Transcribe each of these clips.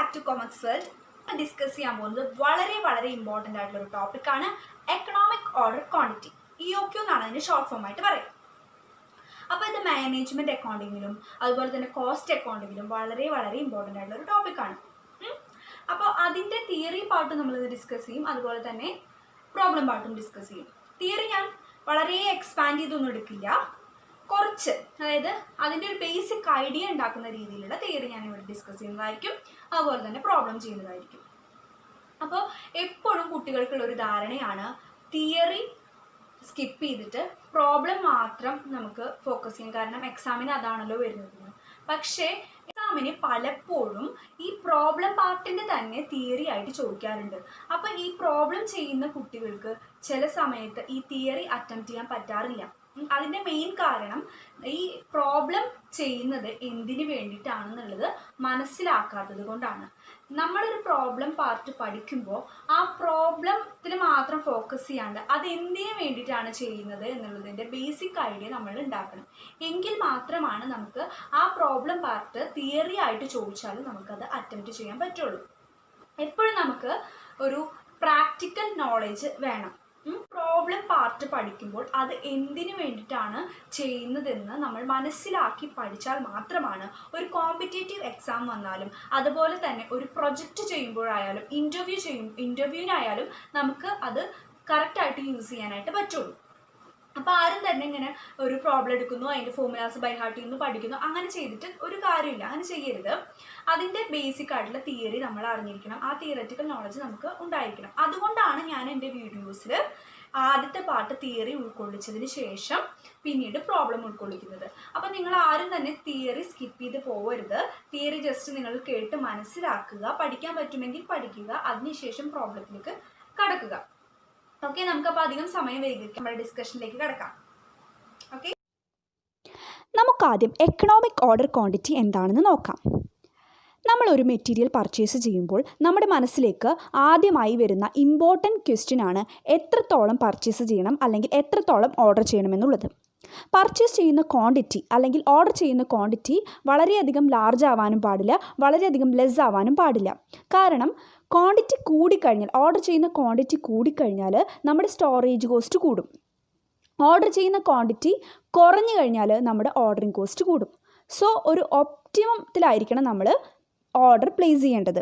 Back two commerce world. Discuss ചെയ്യാൻ പോകുന്നത് വളരെ ഇമ്പോർട്ടൻ്റ് ആയിട്ടുള്ള ഒരു ടോപ്പിക്കാണ് എക്കണോമിക് ഓർഡർ ക്വാണ്ടിറ്റി. EOQ എന്നാണ് അതിൻ്റെ ഷോർട്ട് ഫോം ആയിട്ട് പറയുന്നത്. അപ്പോൾ ഇത് മാനേജ്മെൻറ്റ് അക്കൗണ്ടിങ്ങിലും അതുപോലെ തന്നെ കോസ്റ്റ് അക്കൗണ്ടിങ്ങിലും വളരെ ഇമ്പോർട്ടൻ്റ് ആയിട്ടുള്ള ഒരു ടോപ്പിക്കാണ്. അപ്പോൾ അതിൻ്റെ തിയറി പാർട്ട് നമ്മളിത് ഡിസ്കസ് ചെയ്യും, അതുപോലെ തന്നെ പ്രോബ്ലം പാർട്ടും ഡിസ്കസ് ചെയ്യും. തിയറി ഞാൻ വളരെ എക്സ്പാൻഡ് ചെയ്തൊന്നും എടുക്കില്ല, കുറച്ച്, അതായത് അതിൻ്റെ ഒരു ബേസിക് ഐഡിയ ഉണ്ടാക്കുന്ന രീതിയിലുള്ള തിയറി ഞാൻ ഇവിടെ ഡിസ്കസ് ചെയ്യുന്നതായിരിക്കും, അതുപോലെ തന്നെ പ്രോബ്ലം ചെയ്യുന്നതായിരിക്കും. അപ്പോൾ എപ്പോഴും കുട്ടികൾക്കുള്ളൊരു ധാരണയാണ് തിയറി സ്കിപ്പ് ചെയ്തിട്ട് പ്രോബ്ലം മാത്രം നമുക്ക് ഫോക്കസ് ചെയ്യാം, കാരണം എക്സാമിന് അതാണല്ലോ വരുന്നത്. പക്ഷേ എക്സാമിന് പലപ്പോഴും ഈ പ്രോബ്ലം പാർട്ടിൻ്റെ തന്നെ തിയറി ആയിട്ട് ചോദിക്കാറുണ്ട്. അപ്പോൾ ഈ പ്രോബ്ലം ചെയ്യുന്ന കുട്ടികൾക്ക് ചില സമയത്ത് ഈ തിയറി അറ്റംപ്റ്റ് ചെയ്യാൻ പറ്റാറില്ല. അതിൻ്റെ മെയിൻ കാരണം ഈ പ്രോബ്ലം ചെയ്യുന്നത് എന്തിനു വേണ്ടിയിട്ടാണെന്നുള്ളത് മനസ്സിലാക്കാത്തത് കൊണ്ടാണ്. നമ്മളൊരു പ്രോബ്ലം പാർട്ട് പഠിക്കുമ്പോൾ ആ പ്രോബ്ലത്തിൽ മാത്രം ഫോക്കസ് ചെയ്യാണ്ട് അത് എന്തിനു വേണ്ടിയിട്ടാണ് ചെയ്യുന്നത് എന്നുള്ളതിൻ്റെ ബേസിക് ഐഡിയ നമ്മൾ ഉണ്ടാക്കണം. എങ്കിൽ മാത്രമാണ് നമുക്ക് ആ പ്രോബ്ലം പാർട്ട് തിയറി ആയിട്ട് ചോദിച്ചാൽ നമുക്കത് അറ്റംപ്റ്റ് ചെയ്യാൻ പറ്റുള്ളൂ. എപ്പോഴും നമുക്ക് ഒരു പ്രാക്ടിക്കൽ നോളേജ് വേണം. പ്രോബ്ലം പാർട്ട് പഠിക്കുമ്പോൾ അത് എന്തിനു വേണ്ടിയിട്ടാണ് ചെയ്യുന്നതെന്ന് നമ്മൾ മനസ്സിലാക്കി പഠിച്ചാൽ മാത്രമാണ് ഒരു കോമ്പറ്റേറ്റീവ് എക്സാം വന്നാലും, അതുപോലെ തന്നെ ഒരു പ്രൊജക്റ്റ് ചെയ്യുമ്പോഴായാലും, ഇൻ്റർവ്യൂവിനായാലും നമുക്ക് അത് കറക്റ്റായിട്ട് യൂസ് ചെയ്യാനായിട്ട് പറ്റുള്ളൂ. അപ്പോൾ ആരും തന്നെ ഇങ്ങനെ ഒരു പ്രോബ്ലം എടുക്കുന്നു, അതിൻ്റെ ഫോർമുലാസ് ബൈ ഹാർട്ട് ചെയ്യുന്നു, പഠിക്കുന്നു, അങ്ങനെ ചെയ്തിട്ട് ഒരു കാര്യമില്ല, അങ്ങനെ ചെയ്യരുത്. അതിൻ്റെ ബേസിക് ആയിട്ടുള്ള തിയറി നമ്മൾ അറിഞ്ഞിരിക്കണം, ആ തിയററ്റിക്കൽ നോളജ് നമുക്ക് ഉണ്ടായിരിക്കണം. അതുകൊണ്ടാണ് ഞാൻ എൻ്റെ വീഡിയോസിൽ ആദ്യത്തെ പാർട്ട് തിയറി ഉൾക്കൊള്ളിച്ചതിന് ശേഷം പിന്നീട് പ്രോബ്ലം ഉൾക്കൊള്ളിക്കുന്നത്. അപ്പോൾ നിങ്ങൾ ആരും തന്നെ തിയറി സ്കിപ്പ് ചെയ്ത് പോകരുത്. തിയറി ജസ്റ്റ് നിങ്ങൾ കേട്ട് മനസ്സിലാക്കുക, പഠിക്കാൻ പറ്റുമെങ്കിൽ പഠിക്കുക, അതിനുശേഷം പ്രോബ്ലത്തിലേക്ക് കടക്കുക. ഓക്കെ, നമുക്കപ്പോൾ അധികം സമയം വൈകിക്കും, നമ്മുടെ ഡിസ്കഷനിലേക്ക് കിടക്കാം. ഓക്കെ, നമുക്കാദ്യം എക്കണോമിക് ഓർഡർ ക്വാണ്ടിറ്റി എന്താണെന്ന് നോക്കാം. നമ്മളൊരു മെറ്റീരിയൽ പർച്ചേസ് ചെയ്യുമ്പോൾ നമ്മുടെ മനസ്സിലേക്ക് ആദ്യമായി വരുന്ന ഇമ്പോർട്ടൻറ്റ് ക്വസ്റ്റ്യൻ ആണ് എത്രത്തോളം പർച്ചേസ് ചെയ്യണം അല്ലെങ്കിൽ എത്രത്തോളം ഓർഡർ ചെയ്യണമെന്നുള്ളത്. പർച്ചേസ് ചെയ്യുന്ന ക്വാണ്ടിറ്റി അല്ലെങ്കിൽ ഓർഡർ ചെയ്യുന്ന ക്വാണ്ടിറ്റി വളരെയധികം ലാർജ് ആവാനും പാടില്ല, വളരെയധികം ലെസ് ആവാനും പാടില്ല. കാരണം ക്വാണ്ടിറ്റി കൂടിക്കഴിഞ്ഞാൽ, ഓർഡർ ചെയ്യുന്ന ക്വാണ്ടിറ്റി കൂടിക്കഴിഞ്ഞാൽ നമ്മുടെ സ്റ്റോറേജ് കോസ്റ്റ് കൂടും. ഓർഡർ ചെയ്യുന്ന ക്വാണ്ടിറ്റി കുറഞ്ഞു കഴിഞ്ഞാൽ നമ്മുടെ ഓർഡറിങ് കോസ്റ്റ് കൂടും. സോ ഒരു ഒപ്റ്റിമത്തിലായിരിക്കണം നമ്മൾ ഓർഡർ പ്ലേസ് ചെയ്യേണ്ടത്.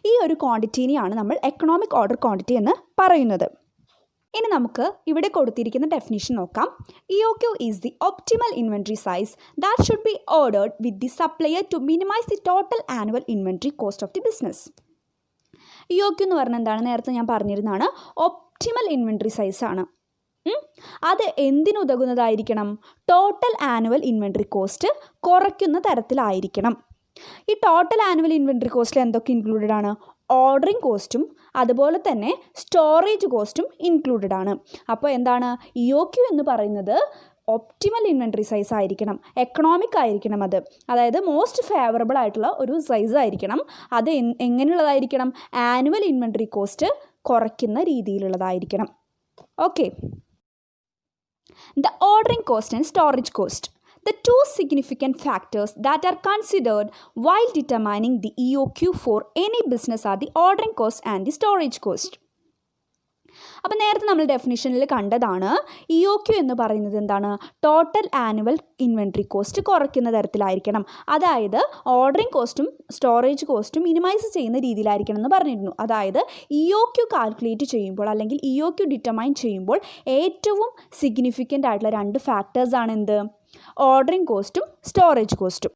ഈ ഒരു ക്വാണ്ടിറ്റീനെയാണ് നമ്മൾ എക്കണോമിക് ഓർഡർ ക്വാണ്ടിറ്റി എന്ന് പറയുന്നത്. ഇനി നമുക്ക് ഇവിടെ കൊടുത്തിരിക്കുന്ന ഡെഫിനിഷൻ നോക്കാം. EOQ is the optimal inventory size that should be ordered with the supplier to minimise the total annual inventory cost of the business. EOQ എന്ന് പറഞ്ഞാൽ എന്താണ്? നേരത്തെ ഞാൻ പറഞ്ഞിരുന്നതാണ്, ഒപ്റ്റിമൽ ഇൻവെൻട്രി സൈസാണ്. അത് എന്തിനുതകുന്നതായിരിക്കണം? ടോട്ടൽ ആനുവൽ ഇൻവെൻട്രി കോസ്റ്റ് കുറയ്ക്കുന്ന തരത്തിലായിരിക്കണം. ഈ ടോട്ടൽ ആനുവൽ ഇൻവെൻട്രി കോസ്റ്റിൽ എന്തൊക്കെ ഇൻക്ലൂഡഡ് ആണ്? ഓർഡറിങ് കോസ്റ്റും അതുപോലെ തന്നെ സ്റ്റോറേജ് കോസ്റ്റും ഇൻക്ലൂഡഡ് ആണ്. അപ്പോൾ എന്താണ്? EOQ എന്ന് പറയുന്നത് ഒപ്റ്റിമൽ ഇൻവെൻട്രി സൈസ് ആയിരിക്കണം, എക്കണോമിക് ആയിരിക്കണം. അതായത് മോസ്റ്റ് ഫേവറബിൾ ആയിട്ടുള്ള ഒരു സൈസ് ആയിരിക്കണം. അത് എങ്ങനെയുള്ളതായിരിക്കണം? ആനുവൽ ഇൻവെൻട്രി കോസ്റ്റ് കുറയ്ക്കുന്ന രീതിയിലുള്ളതായിരിക്കണം. Okay, the ordering cost and storage cost, the two significant factors that are considered while determining the EOQ for any business are the ordering cost and the storage cost. അപ്പോൾ നേരത്തെ നമ്മൾ ഡെഫിനിഷനിൽ കണ്ടതാണ്, EOQ എന്ന് പറയുന്നത് എന്താണ്? Total annual inventory cost കുറയ്ക്കുന്ന തരത്തിലായിരിക്കണം. അതായത് ordering കോസ്റ്റും സ്റ്റോറേജ് കോസ്റ്റും മിനിമൈസ് ചെയ്യുന്ന രീതിയിലായിരിക്കണം എന്ന് പറഞ്ഞിരുന്നു. അതായത് EOQ കാൽക്കുലേറ്റ് ചെയ്യുമ്പോൾ അല്ലെങ്കിൽ EOQ ഡിറ്റർമൈൻ ചെയ്യുമ്പോൾ ഏറ്റവും സിഗ്നിഫിക്കൻ്റ് ആയിട്ടുള്ള രണ്ട് ഫാക്ടേഴ്സാണ് എന്ത്? ഓർഡറിങ് കോസ്റ്റും സ്റ്റോറേജ് കോസ്റ്റും.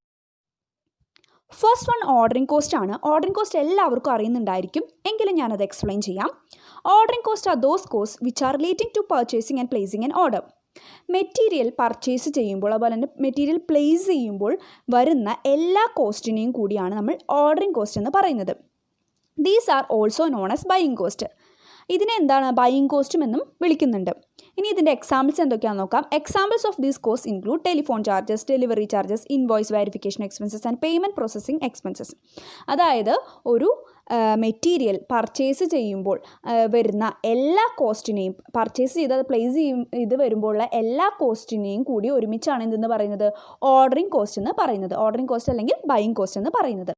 ഫസ്റ്റ് വൺ ഓർഡറിങ് കോസ്റ്റ് ആണ്. ഓർഡറിങ് കോസ്റ്റ് എല്ലാവർക്കും അറിയുന്നുണ്ടായിരിക്കും, എങ്കിലും ഞാനത് എക്സ്പ്ലെയിൻ ചെയ്യാം. Ordering cost are those cost which are relating to purchasing and placing an order. Material purchase ചെയ്യുമ്പോൾ അതുപോലെ തന്നെ മെറ്റീരിയൽ പ്ലേസ് ചെയ്യുമ്പോൾ വരുന്ന എല്ലാ കോസ്റ്റിനെയും കൂടിയാണ് നമ്മൾ ഓർഡറിങ് കോസ്റ്റ് എന്ന് പറയുന്നത്. These are also known as buying cost. ഇതിനെ എന്താണ്? ബൈയിങ് കോസ്റ്റും എന്നും വിളിക്കുന്നുണ്ട്. ഇനി ഇതിൻ്റെ എക്സാമ്പിൾസ് എന്തൊക്കെയാണെന്ന് നോക്കാം. Examples of these cost include telephone charges, delivery charges, invoice verification expenses and payment processing expenses. അതായത് ഒരു മെറ്റീരിയൽ പർച്ചേസ് ചെയ്യുമ്പോൾ വരുന്ന എല്ലാ കോസ്റ്റിനെയും, പർച്ചേസ് ചെയ്ത് അത് പ്ലേസ് ചെയ്ത് വരുമ്പോഴുള്ള എല്ലാ കോസ്റ്റിനെയും കൂടി ഒരുമിച്ചാണ് എന്തെന്ന് പറയുന്നത്? ഓർഡറിങ് കോസ്റ്റ് എന്ന് പറയുന്നത്. ഓർഡറിങ് കോസ്റ്റ് അല്ലെങ്കിൽ ബൈയിങ് കോസ്റ്റ് എന്ന് പറയുന്നത്.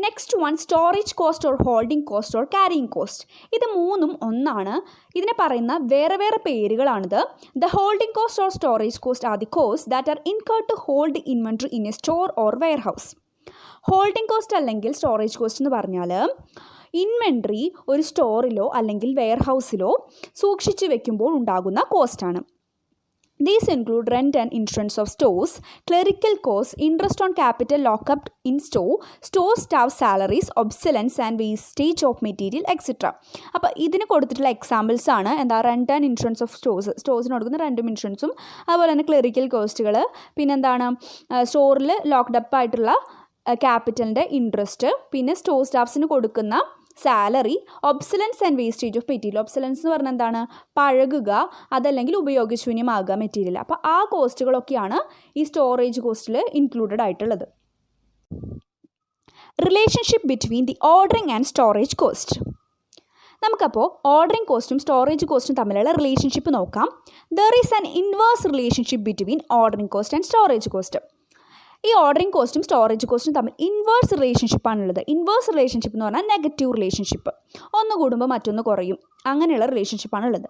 Next one storage cost or holding cost or carrying cost. ഇത് മൂന്നും ഒന്നാണ്. ഇതിനെ പറയുന്ന വേറെ വേറെ പേരുകളാണിത്. The holding cost or storage cost are the cost that are incurred to hold inventory in a store or warehouse. Holding cost അല്ലെങ്കിൽ storage cost എന്ന് പറഞ്ഞാൽ ഇൻവെൻട്രി ഒരു സ്റ്റോറിലോ അല്ലെങ്കിൽ വെയർ ഹൗസിലോ സൂക്ഷിച്ച് വെക്കുമ്പോൾ ഉണ്ടാകുന്ന കോസ്റ്റാണ്. These include rent and insurance of stores, clerical costs, interest on capital locked up in store staff salaries, obsolescence and wastage of material, etc. അപ്പോൾ ഇതിന് കൊടുത്തിട്ടുള്ള എക്സാമ്പിൾസ് ആണ് എന്താ റെൻറ്റ് ആൻഡ് ഇൻഷുറൻസ് ഓഫ് സ്റ്റോഴ്സിന് കൊടുക്കുന്ന റെൻറ്റും ഇൻഷുറൻസും, അതുപോലെ തന്നെ ക്ലറിക്കൽ കോസ്റ്റുകൾ, പിന്നെന്താണ് സ്റ്റോറിൽ ലോക്ക്ഡ് അപ്പ് ആയിട്ടുള്ള ക്യാപിറ്റലിൻ്റെ ഇൻട്രസ്റ്റ്, പിന്നെ സ്റ്റോർ സ്റ്റാഫ്സിന് കൊടുക്കുന്ന salary, obsolescence and wastage of material. Obsolescence എന്ന് പറഞ്ഞാൽ എന്താണ്? പഴകുക, അതല്ലെങ്കിൽ ഉപയോഗശൂന്യമാകുക മെറ്റീരിയൽ. അപ്പോൾ ആ കോസ്റ്റുകളൊക്കെയാണ് ഈ സ്റ്റോറേജ് കോസ്റ്റിൽ ഇൻക്ലൂഡഡ് ആയിട്ടുള്ളത്. Relationship between the ordering and storage cost. നമുക്കപ്പോൾ ഓർഡറിംഗ് കോസ്റ്റും സ്റ്റോറേജ് കോസ്റ്റും തമ്മിലുള്ള റിലേഷൻഷിപ്പ് നോക്കാം. There is an inverse relationship between ordering cost and storage cost. ഈ ഓർഡറിംഗ് കോസ്റ്റും സ്റ്റോറേജ് കോസ്റ്റും തമ്മിൽ ഇൻവേഴ്സ് റിലേഷൻഷിപ്പാണുള്ളത്. ഇൻവേഴ്സ് റിലേഷൻഷിപ്പ് എന്ന് പറഞ്ഞാൽ നെഗറ്റീവ് റിലേഷൻഷിപ്പ്. ഒന്ന് കൂടുമ്പോൾ മറ്റൊന്ന് കുറയും, അങ്ങനെയുള്ള റിലേഷൻഷിപ്പാണുള്ളത്.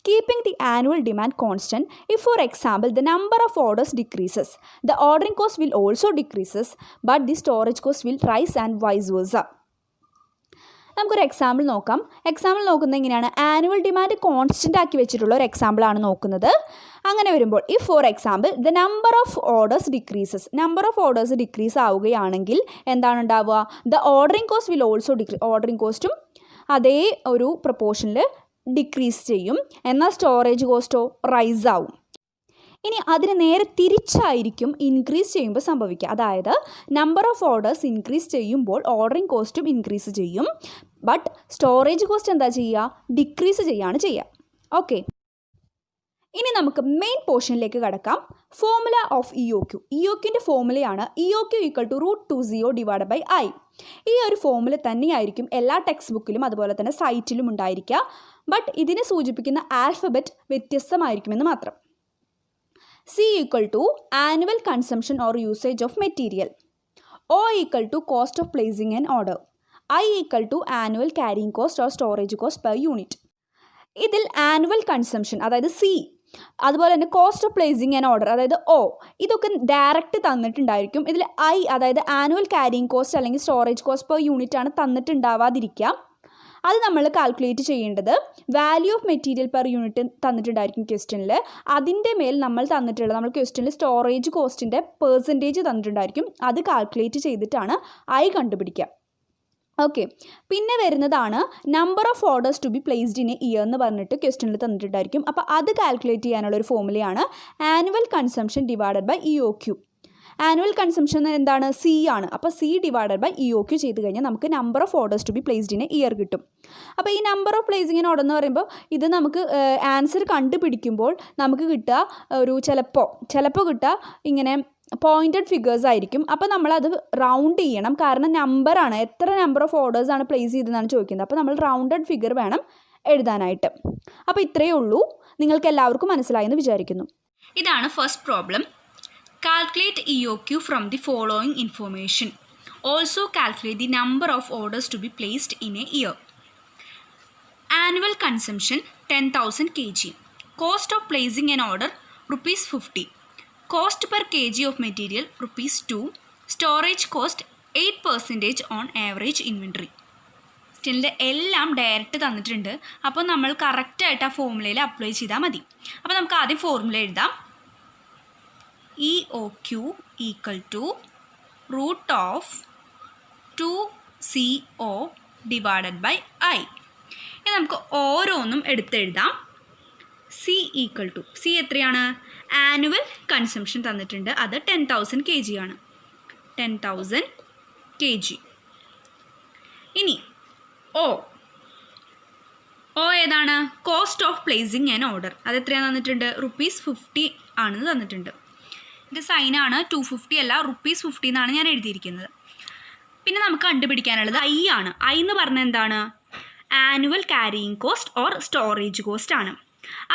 Keeping the annual demand constant, if for example the number of orders decreases, the ordering cost will also decreases but the storage cost will rise and vice versa. നമുക്കൊരു example നോക്കാം. Example നോക്കുന്നത് എങ്ങനെയാണ്? ആനുവൽ ഡിമാൻഡ് കോൺസ്റ്റൻ്റ് ആക്കി വെച്ചിട്ടുള്ള ഒരു എക്സാമ്പിളാണ് നോക്കുന്നത്. അങ്ങനെ വരുമ്പോൾ if for example the number of orders decreases, number of orders decrease ആവുകയാണെങ്കിൽ എന്താണ് ഉണ്ടാവുക? The ordering cost will also ordering കോസ്റ്റും അതേ ഒരു പ്രൊപ്പോർഷനിൽ ഡിക്രീസ് ചെയ്യും, എന്നാൽ സ്റ്റോറേജ് കോസ്റ്റോ റൈസ് ആവും. ഇനി അതിന് നേരെ തിരിച്ചായിരിക്കും ഇൻക്രീസ് ചെയ്യുമ്പോൾ സംഭവിക്കുക. അതായത് നമ്പർ ഓഫ് ഓർഡേഴ്സ് ഇൻക്രീസ് ചെയ്യുമ്പോൾ ഓർഡറിംഗ് കോസ്റ്റും ഇൻക്രീസ് ചെയ്യും, ബട്ട് സ്റ്റോറേജ് കോസ്റ്റ് എന്താ ചെയ്യുക? ഡിക്രീസ് ചെയ്യുകയാണ് ചെയ്യുക. ഓക്കെ, ഇനി നമുക്ക് മെയിൻ പോർഷനിലേക്ക് കടക്കാം. Formula of EOQ. EOQൻ്റെ ഫോർമുലയാണ് EOQ =√2 ഡിവൈഡ് ബൈ I. ഈ ഒരു ഫോർമുല തന്നെയായിരിക്കും എല്ലാ ടെക്സ്റ്റ് ബുക്കിലും അതുപോലെ തന്നെ സൈറ്റിലും ഉണ്ടായിരിക്കുക, ബട്ട് ഇതിനെ സൂചിപ്പിക്കുന്ന ആൽഫബറ്റ് വ്യത്യസ്തമായിരിക്കുമെന്ന് മാത്രം. C annual consumption or usage of material. O cost of placing an order. I annual carrying cost or storage cost per unit. ഇതിൽ ആനുവൽ കൺസംഷൻ അതായത് C, അതുപോലെ തന്നെ cost of placing an order അതായത് O, ഇതൊക്കെ direct തന്നിട്ടുണ്ടായിരിക്കും. ഇതിൽ I അതായത് annual carrying cost അല്ലെങ്കിൽ സ്റ്റോറേജ് കോസ്റ്റ് പെർ യൂണിറ്റ് ആണ് തന്നിട്ടുണ്ടാവാതിരിക്കുക. അത് നമ്മൾ കാൽക്കുലേറ്റ് ചെയ്യേണ്ടത് value of material per unit തന്നിട്ടുണ്ടായിരിക്കും ക്വസ്റ്റ്യനിൽ. അതിൻ്റെ മേൽ നമ്മൾ ക്വസ്റ്റ്യനിൽ സ്റ്റോറേജ് കോസ്റ്റിൻ്റെ പെർസെൻറ്റേജ് തന്നിട്ടുണ്ടായിരിക്കും. അത് കാൽക്കുലേറ്റ് ചെയ്തിട്ടാണ് I കണ്ടുപിടിക്കുക. ഓക്കെ, പിന്നെ വരുന്നതാണ് number of orders to be placed in a year എന്ന് പറഞ്ഞിട്ട് ക്വസ്റ്റ്യനിൽ തന്നിട്ടുണ്ടായിരിക്കും. അപ്പോൾ അത് കാൽക്കുലേറ്റ് ചെയ്യാനുള്ള ഒരു ഫോർമുലയാണ് annual consumption divided by EOQ. Annual consumption എന്താണ്? C ആണ്. അപ്പോൾ C ഡിവൈഡഡ് ബൈ EOQ ചെയ്ത് കഴിഞ്ഞാൽ നമുക്ക് number of orders to be placed in a year കിട്ടും. അപ്പോൾ ഈ number of placing in order എന്ന് പറയുമ്പോൾ ഇത് നമുക്ക് ആൻസർ കണ്ടുപിടിക്കുമ്പോൾ നമുക്ക് കിട്ടുക ഒരു ചിലപ്പോൾ കിട്ടുക ഇങ്ങനെ പോയിൻറ്റഡ് ഫിഗേഴ്സ് ആയിരിക്കും. അപ്പോൾ നമ്മളത് റൗണ്ട് ചെയ്യണം, കാരണം നമ്പറാണ്, എത്ര നമ്പർ ഓഫ് ഓർഡേഴ്സ് ആണ് പ്ലേസ് ചെയ്തതെന്നാണ് ചോദിക്കുന്നത്. അപ്പോൾ നമ്മൾ റൗണ്ടഡ് ഫിഗർ വേണം എഴുതാനായിട്ട്. അപ്പോൾ ഇത്രയേ ഉള്ളൂ. നിങ്ങൾക്ക് എല്ലാവർക്കും മനസ്സിലായെന്ന് വിചാരിക്കുന്നു. ഇതാണ് first problem. Calculate EOQ from the following information. Also calculate the number of orders to be placed in a year. Annual consumption 10,000 kg. Cost of placing an order ₹50. Cost per kg of material ₹2. Storage cost 8% on average inventory. ക്വസ്റ്റ്യനിൽ എല്ലാം direct തന്നിട്ടുണ്ട്. അപ്പോൾ നമ്മൾ കറക്റ്റായിട്ട് ആ ഫോർമുലയിൽ apply ചെയ്താൽ മതി. അപ്പോൾ നമുക്ക് ആദ്യം ഫോർമുല എഴുതാം. EOQ √2CO divided by I. ഇനി നമുക്ക് ഓരോന്നും എടുത്തെഴുതാം. C എത്രയാണ്? ആനുവൽ കൺസംഷൻ തന്നിട്ടുണ്ട്, അത് 10,000 kg ആണ്. 10,000 kg. ഇനി O ഏതാണ്? Cost of placing an order. അത് എത്രയാണ് തന്നിട്ടുണ്ട്? ₹50 ആണെന്ന് തന്നിട്ടുണ്ട്. ഇത് സൈനാണ്, 250 അല്ല, ₹50 എന്നാണ് ഞാൻ എഴുതിയിരിക്കുന്നത്. പിന്നെ നമുക്ക് കണ്ടുപിടിക്കാനുള്ളത് I ആണ്. I എന്ന് പറഞ്ഞാൽ എന്താണ്? Annual carrying cost or storage cost ആണ്.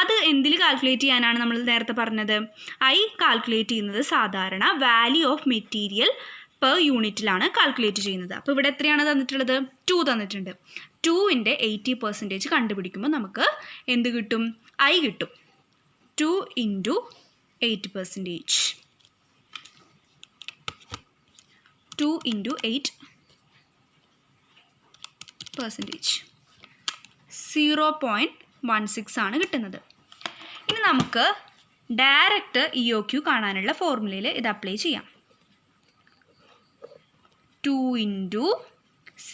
അത് എന്തിൽ കാൽക്കുലേറ്റ് ചെയ്യാനാണ് നമ്മൾ നേരത്തെ പറഞ്ഞത്? I കാൽക്കുലേറ്റ് ചെയ്യുന്നത് സാധാരണ വാല്യൂ ഓഫ് മെറ്റീരിയൽ പെർ യൂണിറ്റിലാണ് കാൽക്കുലേറ്റ് ചെയ്യുന്നത്. അപ്പോൾ ഇവിടെ എത്രയാണ് തന്നിട്ടുള്ളത്? 2 തന്നിട്ടുണ്ട്. 2ൻ്റെ 80% കണ്ടുപിടിക്കുമ്പോൾ നമുക്ക് എന്ത് കിട്ടും? I കിട്ടും. 2 × 8%. 2 × 8%. 0.16 ആണ് കിട്ടുന്നത്. ഇനി നമുക്ക് ഡയറക്റ്റ് EOQ കാണാനുള്ള ഫോർമുലയിൽ ഇത് അപ്ലൈ ചെയ്യാം. 2 × C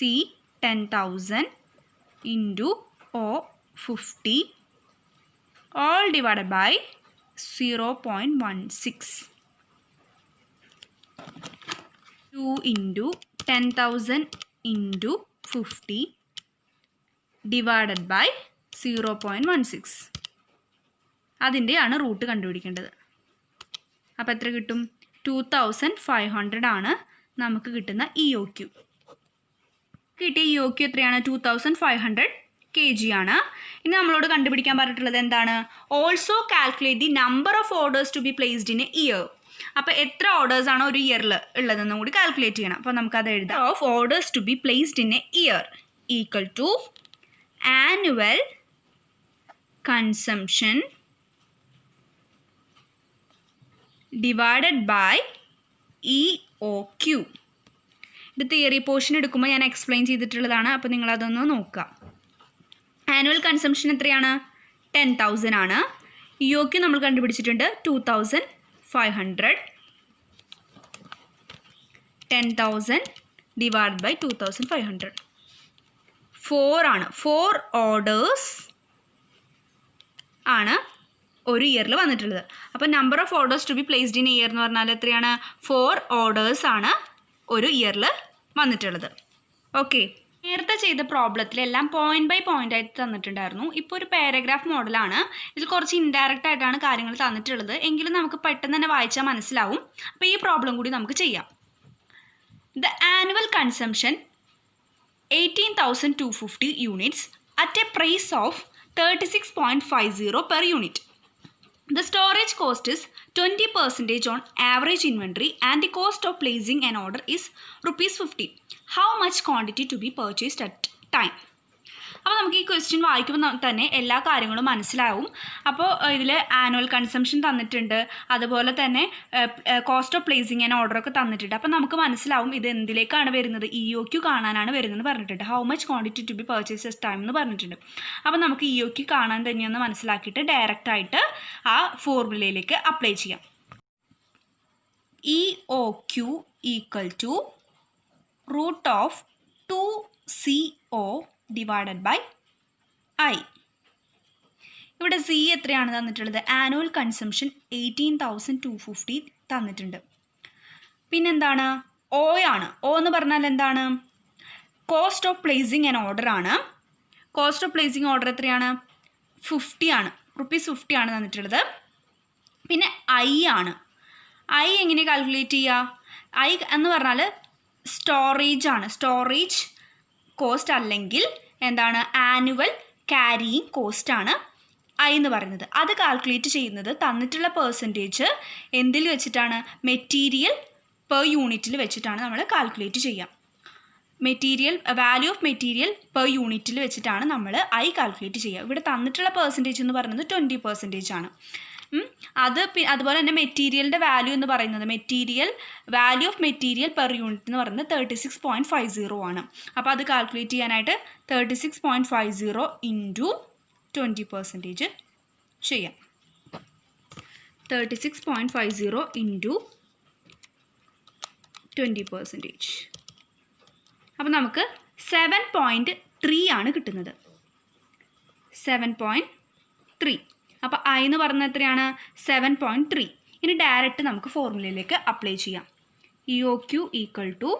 10,000 × O 50 all divided by 0.16. 2 × 10,000 × 50 divided by 0.16. അതിൻ്റെയാണ് root കണ്ടുപിടിക്കേണ്ടത്. അപ്പോൾ എത്ര കിട്ടും? 2500 ആണ് നമുക്ക് കിട്ടുന്ന EOQ. കിട്ടിയ EOQ എത്രയാണ്? 2500 kg ആണ്. ഇനി നമ്മളോട് കണ്ടുപിടിക്കാൻ പറഞ്ഞിട്ടുള്ളത് എന്താണ്? Also calculate the number of orders to be placed in a year. അപ്പോൾ എത്ര ഓർഡേഴ്സ് ആണ് ഒരു ഇയറിൽ ഉള്ളതെന്നും കൂടി കാൽക്കുലേറ്റ് ചെയ്യണം. അപ്പോൾ നമുക്കത് എഴുതാം. Of orders to be placed in a year equal to annual consumption divided by EOQ. ഇത് തിയറി പോർഷൻ എടുക്കുമ്പോൾ ഞാൻ എക്സ്പ്ലെയിൻ ചെയ്തിട്ടുള്ളതാണ്. അപ്പോൾ നിങ്ങളതൊന്ന് നോക്കുക. ആനുവൽ കൺസംഷൻ എത്രയാണ്? 10,000 ആണ്. EOQ നമ്മൾ കണ്ടുപിടിച്ചിട്ടുണ്ട് 2500. 10,000 ഡിവൈഡ് ബൈ 2500. 4 ആണ്. 4 ഓർഡേഴ്സ് ആണ് ഒരു ഇയറിൽ വന്നിട്ടുള്ളത്. അപ്പോൾ number of orders to be placed in year എന്ന് പറഞ്ഞാൽ എത്രയാണ്? 4 ഓർഡേഴ്സ് ആണ് ഒരു ഇയറിൽ വന്നിട്ടുള്ളത്. ഓക്കെ, നേരത്തെ ചെയ്ത പ്രോബ്ലത്തിലെല്ലാം പോയിന്റ് ബൈ പോയിന്റ് ആയിട്ട് തന്നിട്ടുണ്ടായിരുന്നു. ഇപ്പോൾ ഒരു പാരഗ്രാഫ് മോഡലാണ്. ഇതിൽ കുറച്ച് ഇൻഡയറക്റ്റ് ആയിട്ടാണ് കാര്യങ്ങൾ തന്നിട്ടുള്ളത്. എങ്കിലും നമുക്ക് പെട്ടെന്ന് തന്നെ വായിച്ചാൽ മനസ്സിലാവും. അപ്പോൾ ഈ പ്രോബ്ലം കൂടി നമുക്ക് ചെയ്യാം. The annual consumption 18,250 units at a price of 36.50 per unit. The storage cost is 20% on average inventory and the cost of placing an order is ₹50. How much quantity to be purchased at time? അപ്പോൾ നമുക്ക് ഈ question വായിക്കുമ്പോൾ തന്നെ എല്ലാ കാര്യങ്ങളും മനസ്സിലാവും. അപ്പോൾ ഇതിൽ ആനുവൽ കൺസംഷൻ തന്നിട്ടുണ്ട്, അതുപോലെ തന്നെ കോസ്റ്റ് ഓഫ് പ്ലേസിങ് ആൻഡ് ഓർഡറൊക്കെ തന്നിട്ടുണ്ട്. അപ്പോൾ നമുക്ക് മനസ്സിലാവും ഇത് എന്തിലേക്കാണ് വരുന്നത്? EOQ കാണാനാണ് വരുന്നതെന്ന് പറഞ്ഞിട്ടുണ്ട്. How much quantity to be purchase at time എന്ന് പറഞ്ഞിട്ടുണ്ട്. അപ്പോൾ നമുക്ക് EOQ കാണാൻ തന്നെയൊന്ന് മനസ്സിലാക്കിയിട്ട് ഡയറക്റ്റായിട്ട് ആ ഫോർമുലയിലേക്ക് അപ്ലൈ ചെയ്യാം. EOQ equal to √2CO divided by I. ഇവിടെ C എത്രയാണ് തന്നിട്ടുള്ളത്? ആനുവൽ കൺസംഷൻ 18,250 തന്നിട്ടുണ്ട്. പിന്നെന്താണ്? O ആണ്. O എന്ന് പറഞ്ഞാൽ എന്താണ്? Cost of placing an order ആണ്. കോസ്റ്റ് ഓഫ് പ്ലേസിങ് ഓർഡർ എത്രയാണ്? 50 ആണ്. ₹50 ആണ് തന്നിട്ടുള്ളത്. പിന്നെ I ആണ്. I എങ്ങനെ കാൽക്കുലേറ്റ് ചെയ്യുക? I എന്ന് പറഞ്ഞാൽ സ്റ്റോറേജ് ആണ്. സ്റ്റോറേജ് കോസ്റ്റ് അല്ലെങ്കിൽ എന്താണ്? ആനുവൽ ക്യാരിയിങ് കോസ്റ്റ് ആണ് I എന്ന് പറയുന്നത്. അത് കാൽക്കുലേറ്റ് ചെയ്യുന്നത് തന്നിട്ടുള്ള പെർസെൻറ്റേജ് എന്തിൽ വെച്ചിട്ടാണ്? മെറ്റീരിയൽ പെർ യൂണിറ്റിൽ വെച്ചിട്ടാണ് നമ്മൾ കാൽക്കുലേറ്റ് ചെയ്യുക. Material value of material per യൂണിറ്റിൽ വെച്ചിട്ടാണ് നമ്മൾ I കാൽക്കുലേറ്റ് ചെയ്യുക. ഇവിടെ തന്നിട്ടുള്ള പെർസെൻറ്റേജ് എന്ന് പറയുന്നത് 20% ആണ്. അതുപോലെ തന്നെ മെറ്റീരിയലിൻ്റെ വാല്യൂ എന്ന് പറയുന്നത് value of material per unit എന്ന് പറയുന്നത് 36.50 ആണ്. അപ്പോൾ അത് കാൽക്കുലേറ്റ് ചെയ്യാനായിട്ട് 36.50 ഇൻറ്റു 20% ചെയ്യാം. 36.50 ഇൻറ്റു 20%. അപ്പോൾ നമുക്ക് 7.3 ആണ് കിട്ടുന്നത്. 7.3. അപ്പോൾ I എന്ന് പറഞ്ഞാൽ എത്രയാണ്? 7.3. ഇനി ഡയറക്റ്റ് നമുക്ക് ഫോർമുലയിലേക്ക് അപ്ലൈ ചെയ്യാം. EOQ equal to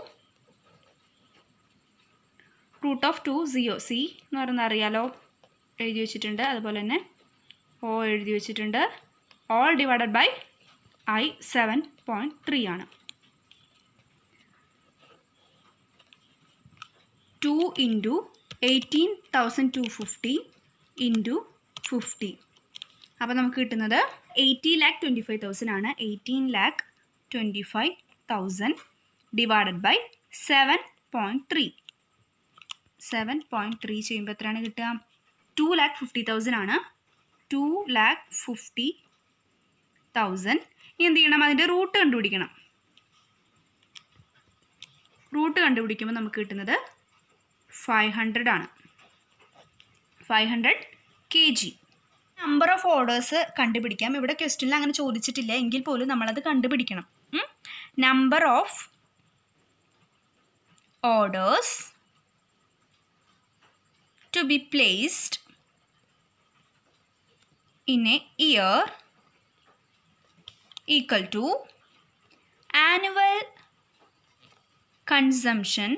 √2CO. C എന്ന് പറയുന്നത് അറിയാലോ, എഴുതി വെച്ചിട്ടുണ്ട്. അതുപോലെ തന്നെ O എഴുതി വെച്ചിട്ടുണ്ട്. ഓൾ ഡിവൈഡഡ് ബൈ I 7.3 ആണ്. 2 × 18,250 × 50. അപ്പോൾ നമുക്ക് കിട്ടുന്നത് 18,25,000 ആണ്. 18,25,000 ഡിവൈഡഡ് ബൈ 7.3. 7.3 ചെയ്യുമ്പോൾ എത്രയാണ് കിട്ടുക? 2,50,000 ആണ്. 2,50,000. ഇനി എന്ത് ചെയ്യണം? അതിൻ്റെ റൂട്ട് കണ്ടുപിടിക്കണം. റൂട്ട് കണ്ടുപിടിക്കുമ്പോൾ നമുക്ക് കിട്ടുന്നത് 500 ആണ്. 500 kg. നമ്പർ ഓഫ് ഓർഡേഴ്സ് കണ്ടുപിടിക്കാം. ഇവിടെ ക്വസ്റ്റ്യനിൽ അങ്ങനെ ചോദിച്ചിട്ടില്ല, എങ്കിൽ പോലും നമ്മളത് കണ്ടുപിടിക്കണം. Number of orders to be placed in a year equal to annual consumption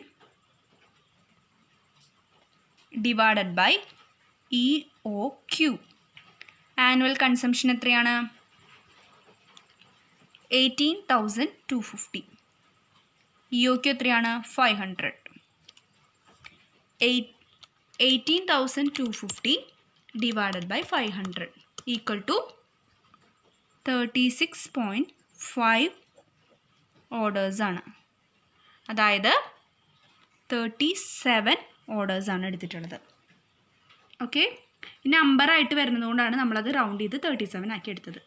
divided by EOQ. Annual consumption എത്രയാണ്? 18,250. EOQ എത്രയാണ്? 500. 18,250 divided by 500 equal to 36.5 orders ആണ്. അതായത് 37 ഓർഡേഴ്സ് ആണ് എടുത്തിട്ടുള്ളത്. ഓക്കെ, ഈ നമ്പറായിട്ട് വരുന്നതുകൊണ്ടാണ് നമ്മളത് റൗണ്ട് ചെയ്ത് 37 ആക്കി എടുത്തത്.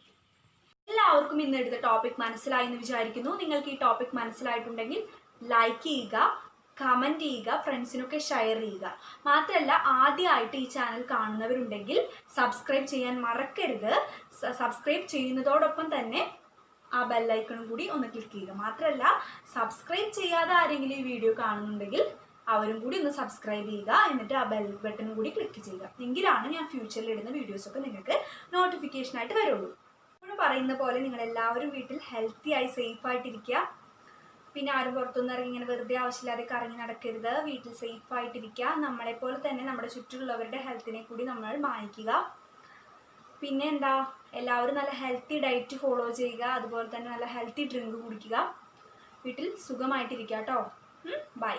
എല്ലാവർക്കും ഇന്ന് എടുത്ത ടോപ്പിക് മനസ്സിലായി എന്ന് വിചാരിക്കുന്നു. നിങ്ങൾക്ക് ഈ ടോപ്പിക് മനസ്സിലായിട്ടുണ്ടെങ്കിൽ ലൈക്ക് ചെയ്യുക, കമൻറ്റ് ചെയ്യുക, ഫ്രണ്ട്സിനൊക്കെ ഷെയർ ചെയ്യുക. മാത്രമല്ല, ആദ്യമായിട്ട് ഈ ചാനൽ കാണുന്നവരുണ്ടെങ്കിൽ സബ്സ്ക്രൈബ് ചെയ്യാൻ മറക്കരുത്. സബ്സ്ക്രൈബ് ചെയ്യുന്നതോടൊപ്പം തന്നെ ആ ബെല്ലൈക്കണും കൂടി ഒന്ന് ക്ലിക്ക് ചെയ്യുക. മാത്രമല്ല, സബ്സ്ക്രൈബ് ചെയ്യാതെ ആരെങ്കിലും ഈ വീഡിയോ കാണുന്നുണ്ടെങ്കിൽ അവരും കൂടി ഒന്ന് സബ്സ്ക്രൈബ് ചെയ്യുക. എന്നിട്ട് ആ ബെൽ ബട്ടണും കൂടി ക്ലിക്ക് ചെയ്യുക. എങ്കിലാണ് ഞാൻ ഫ്യൂച്ചറിൽ ഇടുന്ന വീഡിയോസൊക്കെ നിങ്ങൾക്ക് നോട്ടിഫിക്കേഷനായിട്ട് വരുള്ളൂ. ഇപ്പോൾ പറയുന്ന പോലെ നിങ്ങളെല്ലാവരും വീട്ടിൽ ഹെൽത്തി ആയി സേഫായിട്ടിരിക്കുക. പിന്നെ ആരും പുറത്തുനിന്ന് ഇറങ്ങി ഇങ്ങനെ വെറുതെ ആവശ്യമില്ലാതെ കറങ്ങി നടക്കരുത്. വീട്ടിൽ സേഫായിട്ടിരിക്കുക. നമ്മളെപ്പോലെ തന്നെ നമ്മുടെ ചുറ്റുമുള്ളവരുടെ ഹെൽത്തിനെ കൂടി നമ്മൾ മാനിക്കുക. പിന്നെ എന്താ, എല്ലാവരും നല്ല ഹെൽത്തി ഡയറ്റ് ഫോളോ ചെയ്യുക. അതുപോലെ തന്നെ നല്ല ഹെൽത്തി ഡ്രിങ്ക് കുടിക്കുക. വീട്ടിൽ സുഖമായിട്ടിരിക്കുക കേട്ടോ. ബൈ.